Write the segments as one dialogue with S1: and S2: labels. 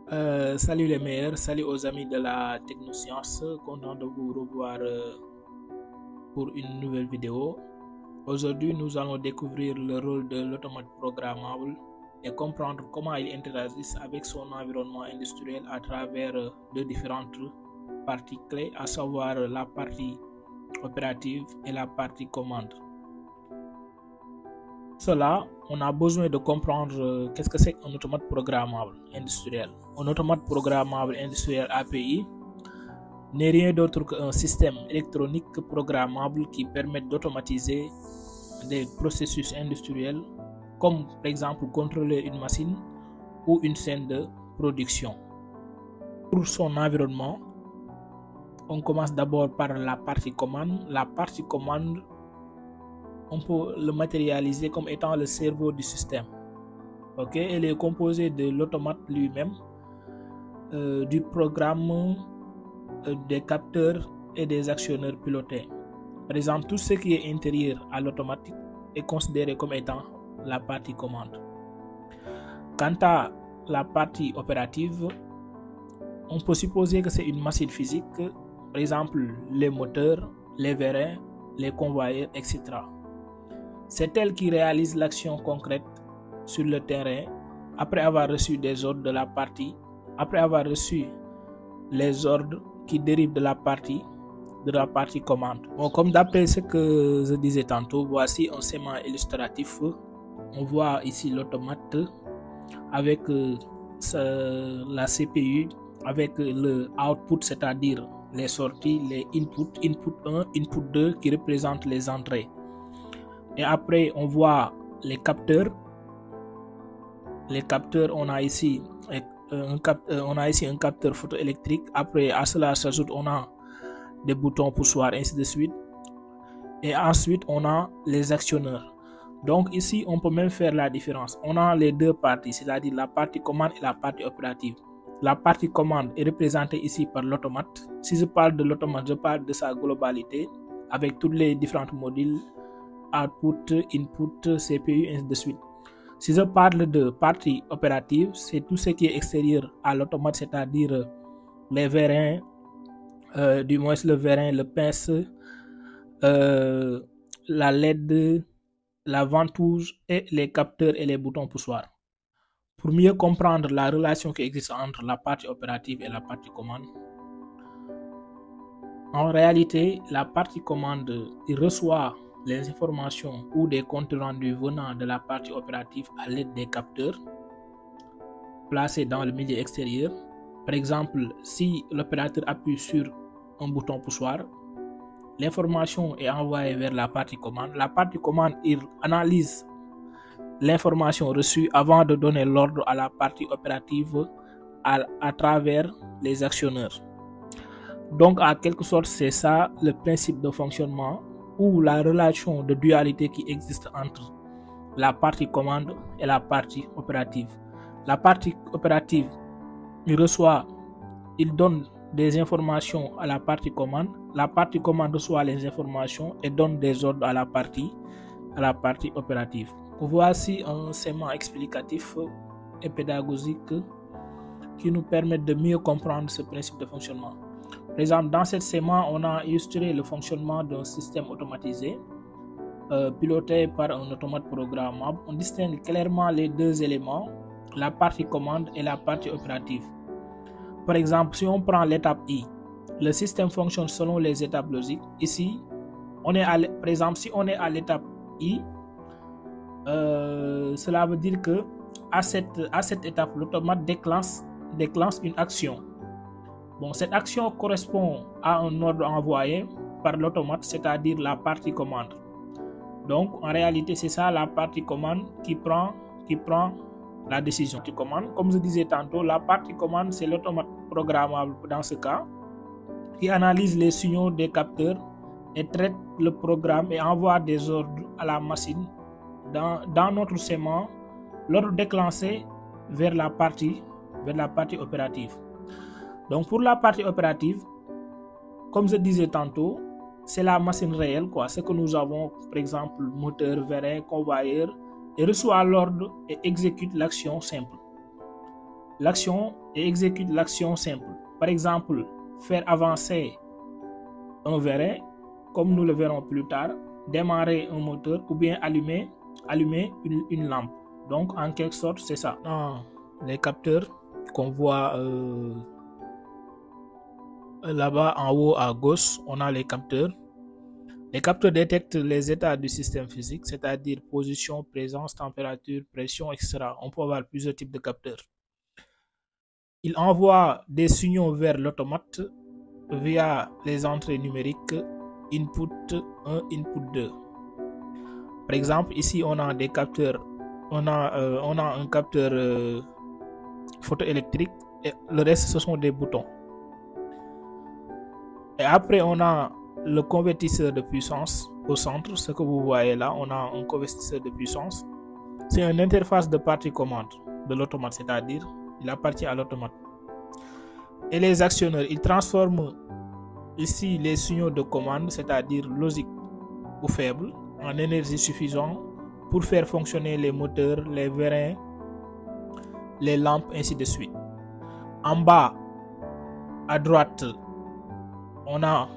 S1: Salut les meilleurs, salut aux amis de la technoscience, content de vous revoir pour une nouvelle vidéo. Aujourd'hui, nous allons découvrir le rôle de l'automate programmable et comprendre comment il interagit avec son environnement industriel à travers deux différentes parties clés, à savoir la partie opérative et la partie commande. Cela, on a besoin de comprendre qu'est-ce que c'est qu'un automate programmable industriel. Un automate programmable industriel API n'est rien d'autre qu'un système électronique programmable qui permet d'automatiser des processus industriels comme par exemple contrôler une machine ou une chaîne de production. Pour son environnement, on commence d'abord par la partie commande. La partie commande, on peut le matérialiser comme étant le cerveau du système. Elle est composée de l'automate lui-même, du programme, des capteurs et des actionneurs pilotés. Par exemple, tout ce qui est intérieur à l'automatique est considéré comme étant la partie commande. Quant à la partie opérative, on peut supposer que c'est une machine physique, par exemple les moteurs, les vérins, les convoyeurs, etc. C'est elle qui réalise l'action concrète sur le terrain après avoir reçu des ordres de la partie, après avoir reçu les ordres qui dérivent de la partie commande. Bon, comme d'après ce que je disais tantôt, voici un schéma illustratif. On voit ici l'automate avec la CPU, avec le output, c'est-à-dire les sorties, les inputs, input 1, input 2 qui représentent les entrées. Et après, on voit les capteurs. Les capteurs, on a ici un capteur photoélectrique. Après, à cela s'ajoute, on a des boutons poussoirs, ainsi de suite. Et ensuite, on a les actionneurs. Donc ici, on peut même faire la différence. On a les deux parties, c'est-à-dire la partie commande et la partie opérative. La partie commande est représentée ici par l'automate. Si je parle de l'automate, je parle de sa globalité avec tous les différents modules, output, input, CPU, ainsi de suite. Si je parle de partie opérative, c'est tout ce qui est extérieur à l'automate, c'est-à-dire les vérins, du moins le vérin, le pince, la LED, la ventouse et les capteurs et les boutons poussoirs. Pour mieux comprendre la relation qui existe entre la partie opérative et la partie commande, en réalité, la partie commande reçoit les informations ou des comptes rendus venant de la partie opérative à l'aide des capteurs placés dans le milieu extérieur. Par exemple, si l'opérateur appuie sur un bouton poussoir, l'information est envoyée vers la partie commande. La partie commande analyse l'information reçue avant de donner l'ordre à la partie opérative à travers les actionneurs. Donc, en quelque sorte, c'est ça le principe de fonctionnement ou la relation de dualité qui existe entre la partie commande et la partie opérative. La partie opérative, il donne des informations à la partie commande. La partie commande reçoit les informations et donne des ordres à la partie opérative. Voici un schéma explicatif et pédagogique qui nous permet de mieux comprendre ce principe de fonctionnement. Par exemple, dans ce schéma, on a illustré le fonctionnement d'un système automatisé piloté par un automate programmable. On distingue clairement les deux éléments, la partie commande et la partie opérative. Par exemple, si on prend l'étape I, le système fonctionne selon les étapes logiques. Ici, par exemple, si on est à l'étape I, cela veut dire que à cette étape, l'automate déclenche une action. Bon, cette action correspond à un ordre envoyé par l'automate, c'est-à-dire la partie commande. Donc, en réalité, c'est ça la partie commande qui prend la décision. Comme je disais tantôt, la partie commande, c'est l'automate programmable dans ce cas, qui analyse les signaux des capteurs et traite le programme et envoie des ordres à la machine. Dans notre schéma, l'ordre déclenché vers la partie opérative. Donc pour la partie opérative, comme je disais tantôt, c'est la machine réelle, ce que nous avons, par exemple, moteur, vérin, convoyeur, et reçoit l'ordre et exécute l'action simple. l'action et exécute l'action simple. Par exemple, faire avancer un vérin, comme nous le verrons plus tard, démarrer un moteur ou bien allumer une lampe. Donc, en quelque sorte, c'est ça. Dans les capteurs qu'on voit là-bas en haut à gauche, on a les capteurs. Les capteurs détectent les états du système physique, c'est-à-dire position, présence, température, pression, etc. On peut avoir plusieurs types de capteurs. Ils envoient des signaux vers l'automate via les entrées numériques input 1, input 2. Par exemple, ici on a des capteurs, on a un capteur photoélectrique et le reste ce sont des boutons. Et après on a le convertisseur de puissance au centre, ce que vous voyez là, on a un convertisseur de puissance. C'est une interface de partie commande de l'automate, c'est-à-dire il appartient à l'automate. Et les actionneurs, ils transforment ici les signaux de commande, c'est-à-dire logique ou faible, en énergie suffisante pour faire fonctionner les moteurs, les vérins, les lampes, ainsi de suite. En bas, à droite, on a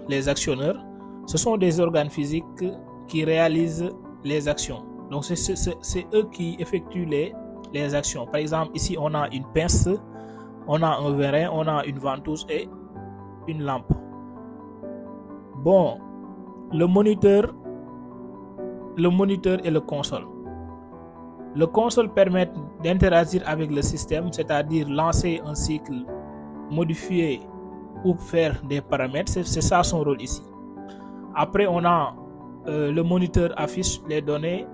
S1: les actionneurs. Ce sont des organes physiques qui réalisent les actions. Donc, c'est eux qui effectuent les actions. Par exemple, ici, on a une pince, on a un vérin, on a une ventouse et une lampe. Bon, le moniteur et le console. Le console permet d'interagir avec le système, c'est-à-dire lancer un cycle, modifier ou faire des paramètres. C'est ça son rôle ici. Après, on a le moniteur affiche les données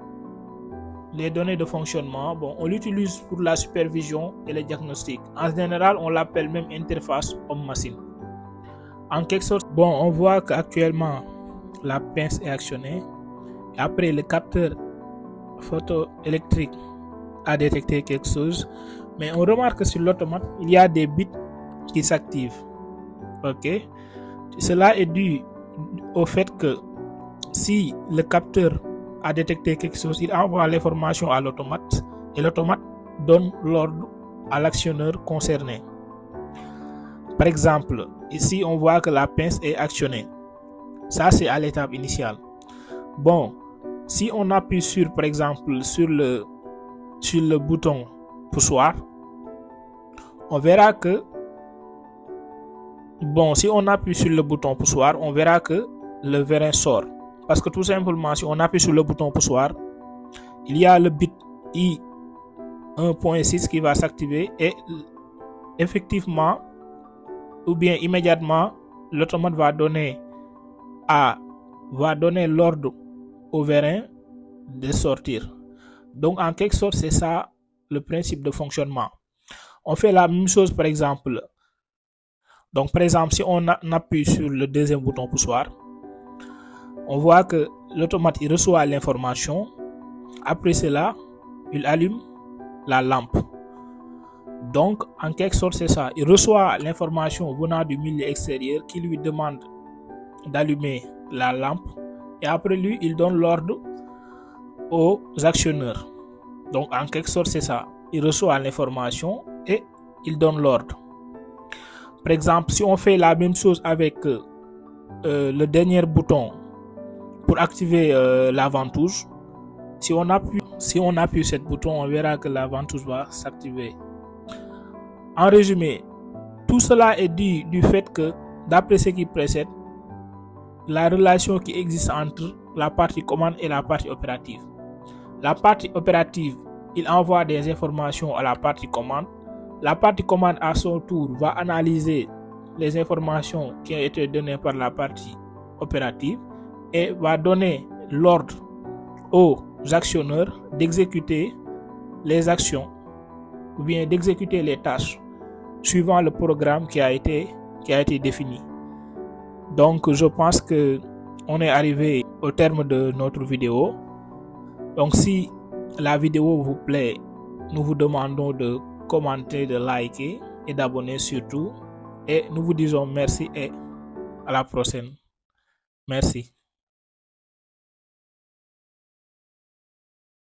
S1: de fonctionnement. Bon, on l'utilise pour la supervision et le diagnostic. En général, on l'appelle même interface homme-machine. En quelque sorte, bon, on voit qu'actuellement la pince est actionnée. Et après, le capteur photoélectrique a détecté quelque chose. Mais on remarque que sur l'automate, il y a des bits qui s'activent. Ok, cela est dû au fait que si le capteur a détecté quelque chose, il envoie l'information à l'automate et l'automate donne l'ordre à l'actionneur concerné. Par exemple, ici on voit que la pince est actionnée. Ça c'est à l'étape initiale. Bon, si on appuie sur, par exemple, sur le bouton poussoir, on verra que si on appuie sur le bouton poussoir, on verra que le vérin sort. Parce que tout simplement, si on appuie sur le bouton poussoir, il y a le bit I 1.6 qui va s'activer et effectivement, ou bien immédiatement, l'automate va donner l'ordre au vérin de sortir. Donc, en quelque sorte, c'est ça le principe de fonctionnement. On fait la même chose, par exemple. Donc, par exemple, si on appuie sur le deuxième bouton poussoir, on voit que l'automate reçoit l'information. Après cela, il allume la lampe. Donc, en quelque sorte, c'est ça. Il reçoit l'information venant du milieu extérieur qui lui demande d'allumer la lampe. Et après lui, il donne l'ordre aux actionneurs. Donc, en quelque sorte, c'est ça. Il reçoit l'information et il donne l'ordre. Par exemple, si on fait la même chose avec le dernier bouton pour activer la ventouse, si on appuie sur ce bouton, on verra que la ventouse va s'activer. En résumé, tout cela est dû du fait que, d'après ce qui précède, la relation qui existe entre la partie commande et la partie opérative. La partie opérative, il envoie des informations à la partie commande. La partie commande, à son tour, va analyser les informations qui ont été données par la partie opérative et va donner l'ordre aux actionneurs d'exécuter les actions ou bien d'exécuter les tâches suivant le programme qui a été défini. Donc, je pense que on est arrivé au terme de notre vidéo. Donc, si la vidéo vous plaît, nous vous demandons de commenter, de liker et d'abonner surtout. Et nous vous disons merci et à la prochaine. Merci.